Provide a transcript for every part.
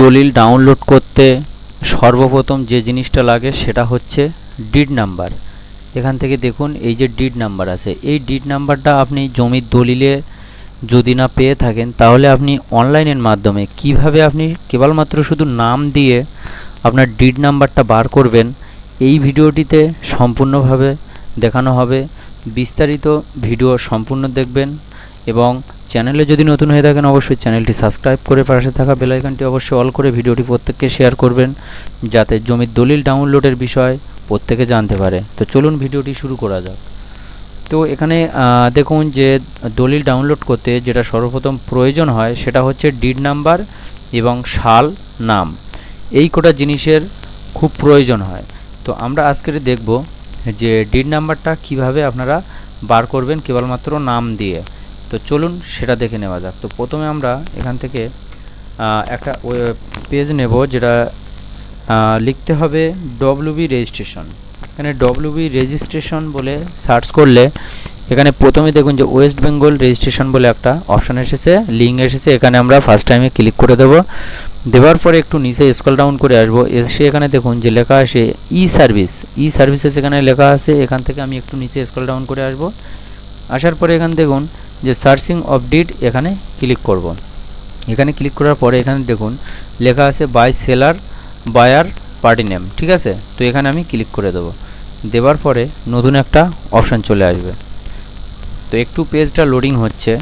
দলিল ডাউনলোড করতে সর্বপ্রথম যে জিনিসটা লাগে সেটা হচ্ছে ডিড নাম্বার। এখান থেকে দেখুন এই যে ডিড নাম্বার আছে, এই ডিড নাম্বারটা আপনি জমির দলিলে যদি না পেয়ে থাকেন তাহলে আপনি অনলাইনের মাধ্যমে কিভাবে আপনি কেবলমাত্র শুধু নাম দিয়ে আপনার ডিড নাম্বারটা বার করবেন এই ভিডিওটিতে সম্পূর্ণভাবে দেখানো হবে। বিস্তারিত ভিডিও সম্পূর্ণ দেখবেন এবং চ্যানেলে যদি নতুন হয়ে থাকেন অবশ্যই চ্যানেলটি সাবস্ক্রাইব করে পাশে থাকা বেল আইকনটি অবশ্যই অল করে ভিডিওটি প্রত্যেককে শেয়ার করবেন যাতে জমির দলিল ডাউনলোডের বিষয় প্রত্যেকে জানতে পারে। তো চলুন ভিডিওটি শুরু করা যাক। তো এখানে দেখুন যে দলিল ডাউনলোড করতে যেটা সর্বপ্রথম প্রয়োজন হয় সেটা হচ্ছে ডিড নাম্বার এবং সাল নাম, এই কটা জিনিসের খুব প্রয়োজন হয়। তো আমরা আজকে দেখব যে ডিড নাম্বারটা কিভাবে আপনারা বার করবেন কেবলমাত্র নাম দিয়ে। তো চলুন সেটা দেখে নেওয়া যাক। তো প্রথমে আমরা এখান থেকে একটা পেজ নেব, যেটা লিখতে হবে ডব্লিউবি রেজিস্ট্রেশন। এখানে ডব্লিউবি রেজিস্ট্রেশন বলে সার্চ করলে এখানে প্রথমে দেখুন যে ওয়েস্ট বেঙ্গল রেজিস্ট্রেশন বলে একটা অপশান এসেছে, লিঙ্ক এসেছে। এখানে আমরা ফার্স্ট টাইমে ক্লিক করে দেব। দেওয়ার পরে একটু নিচে স্ক্রল ডাউন করে আসবো, এসে এখানে দেখুন যে লেখা আসে ই সার্ভিসেস এখানে লেখা আছে। এখান থেকে আমি একটু নিচে স্ক্রল ডাউন করে আসবো। আসার পরে এখানে দেখুন যে সার্চিং অফ ডিড, এখানে ক্লিক করব। এখানে ক্লিক করার পরে এখানে দেখুন লেখা আছে by seller buyer party name, ঠিক আছে। তো এখানে আমি ক্লিক করে দেবো। দেওয়ার পরে নতুন একটা অপশান চলে আসবে। তো একটু পেজটা লোডিং হচ্ছে,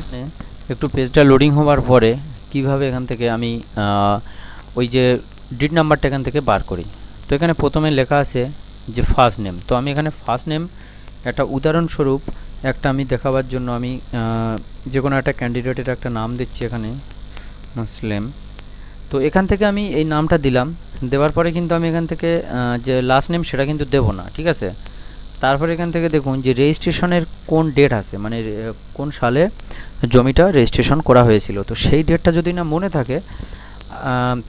একটু পেজটা লোডিং হওয়ার পরে কিভাবে এখান থেকে আমি ওই যে ডিড নাম্বারটা এখান থেকে বার করি। তো এখানে প্রথমে লেখা আছে যে ফার্স্ট নেম। তো আমি এখানে ফার্স্ট নেম একটা উদাহরণস্বরূপ একটা আমি দেখাবার জন্য আমি যে কোনো একটা ক্যান্ডিডেটের একটা নাম দিচ্ছি এখানে মুসলিম। তো এখান থেকে আমি এই নামটা দিলাম। দেওয়ার পরে কিন্তু আমি এখান থেকে যে লাস্ট নেম সেটা কিন্তু দেব না, ঠিক আছে। তারপরে এখান থেকে দেখুন যে রেজিস্ট্রেশনের কোন ডেট আছে, মানে কোন সালে জমিটা রেজিস্ট্রেশন করা হয়েছিল। তো সেই ডেটটা যদি না মনে থাকে,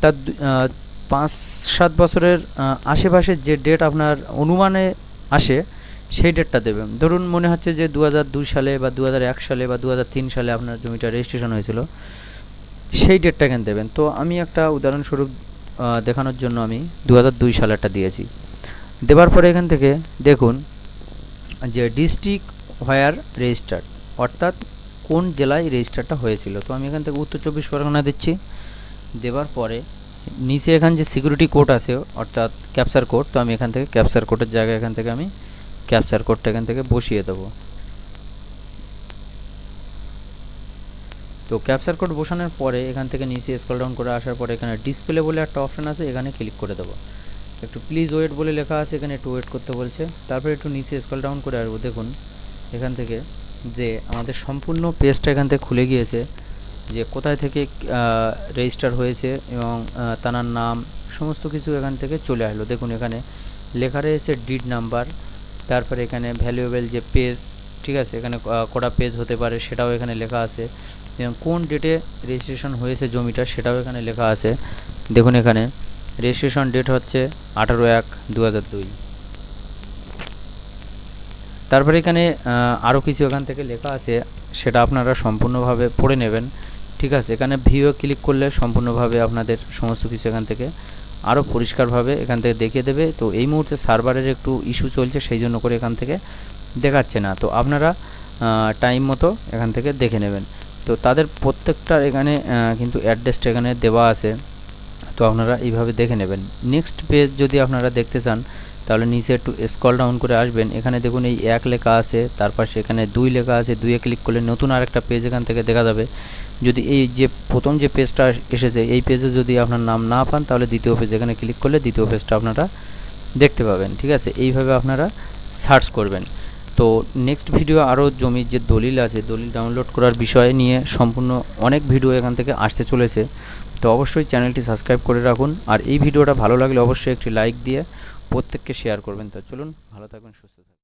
তার 5-7 বছরের আশেপাশে যে ডেট আপনার অনুমানে আসে সেই ডেটটা দেবেন। ধরুন মনে হচ্ছে যে 2002 সালে বা 2001 সালে বা 2003 সালে আপনার জমিটা রেজিস্ট্রেশন হয়েছিল, সেই ডেটটা এখানে দেবেন। তো আমি একটা উদাহরণস্বরূপ দেখানোর জন্য আমি 2002 সালেরটা দিয়েছি। দেওয়ার পরে এখান থেকে দেখুন যে ডিস্ট্রিক্ট হোয়ার রেজিস্টার্ড, অর্থাৎ কোন জেলায় রেজিস্টারটা হয়েছিল। তো আমি এখান থেকে উত্তর 24 পরগনা দিচ্ছি। দেওয়ার পরে নিচে এখান যে সিকিউরিটি কোড আছে অর্থাৎ ক্যাপচার কোড, তো আমি এখান থেকে ক্যাপচার কোডের জায়গায় এখান থেকে আমি ক্যাপচার কোডটা এখান থেকে বসিয়ে দেবো। তো ক্যাপচার কোড বসানোর পরে এখান থেকে নিচে স্ক্রল ডাউন করে আসার পরে এখানে ডিসপ্লে বলে একটা অপশান আছে, এখানে ক্লিক করে দেবো। একটু প্লিজ ওয়েট বলে লেখা আছে, এখানে একটু ওয়েট করতে বলছে। তারপরে একটু নিচে স্ক্রল ডাউন করে আসবো। দেখুন এখান থেকে যে আমাদের সম্পূর্ণ পেজটা এখান থেকে খুলে গিয়েছে, যে কোথায় থেকে রেজিস্টার হয়েছে এবং তার নাম সমস্ত কিছু এখান থেকে চলে আসলো। দেখুন এখানে লেখা রয়েছে ডিড নাম্বার, তারপরে এখানে ভ্যালুয়েবল যে পেজ, ঠিক আছে, এখানে কটা পেজ হতে পারে সেটাও এখানে লেখা আছে এবং কোন ডেটে রেজিস্ট্রেশন হয়েছে জমিটা সেটাও এখানে লেখা আছে। দেখুন এখানে রেজিস্ট্রেশন ডেট হচ্ছে 18/1/2002। তারপরে এখানে আরও কিছু এখান থেকে লেখা আছে, সেটা আপনারা সম্পূর্ণভাবে পড়ে নেবেন, ঠিক আছে। এখানে ভিউ ক্লিক করলে সম্পূর্ণভাবে আপনাদের সমস্ত কিছু এখান থেকে আরও পরিষ্কারভাবে এখান থেকে দেখিয়ে দেবে। তো এই মুহূর্তে সার্ভারের একটু ইস্যু চলছে, সেই জন্য করে এখান থেকে দেখাচ্ছে না। তো আপনারা টাইম মতো এখান থেকে দেখে নেবেন। তো তাদের প্রত্যেকটার এখানে কিন্তু অ্যাড্রেসটা এখানে দেওয়া আছে, তো আপনারা এইভাবে দেখে নেবেন। নেক্সট পেজ যদি আপনারা দেখতে চান তাহলে নিচে একটু স্ক্রল ডাউন করে আসবেন। এখানে দেখুন এই 1 লেখা আছে, তারপর সেখানে 2 লেখা আছে। 2-এ ক্লিক করলে নতুন আরেকটা পেজ এখান থেকে দেখা যাবে। যদি এই যে প্রথম যে পেজটা এসেছে এই পেজে যদি আপনার নাম না পান তাহলে দ্বিতীয় পেজ এখানে ক্লিক করলে দ্বিতীয় পেজটা আপনারা দেখতে পাবেন, ঠিক আছে। এইভাবে আপনারা সার্চ করবেন। তো নেক্সট ভিডিও আরও জমির যে দলিল আছে, দলিল ডাউনলোড করার বিষয় নিয়ে সম্পূর্ণ অনেক ভিডিও এখান থেকে আসতে চলেছে। তো অবশ্যই চ্যানেলটি সাবস্ক্রাইব করে রাখুন, আর এই ভিডিওটা ভালো লাগলে অবশ্যই একটি লাইক দিয়ে প্রত্যেককে শেয়ার করবেন। তো চলুন, ভালো থাকবেন, সুস্থ থাকবেন।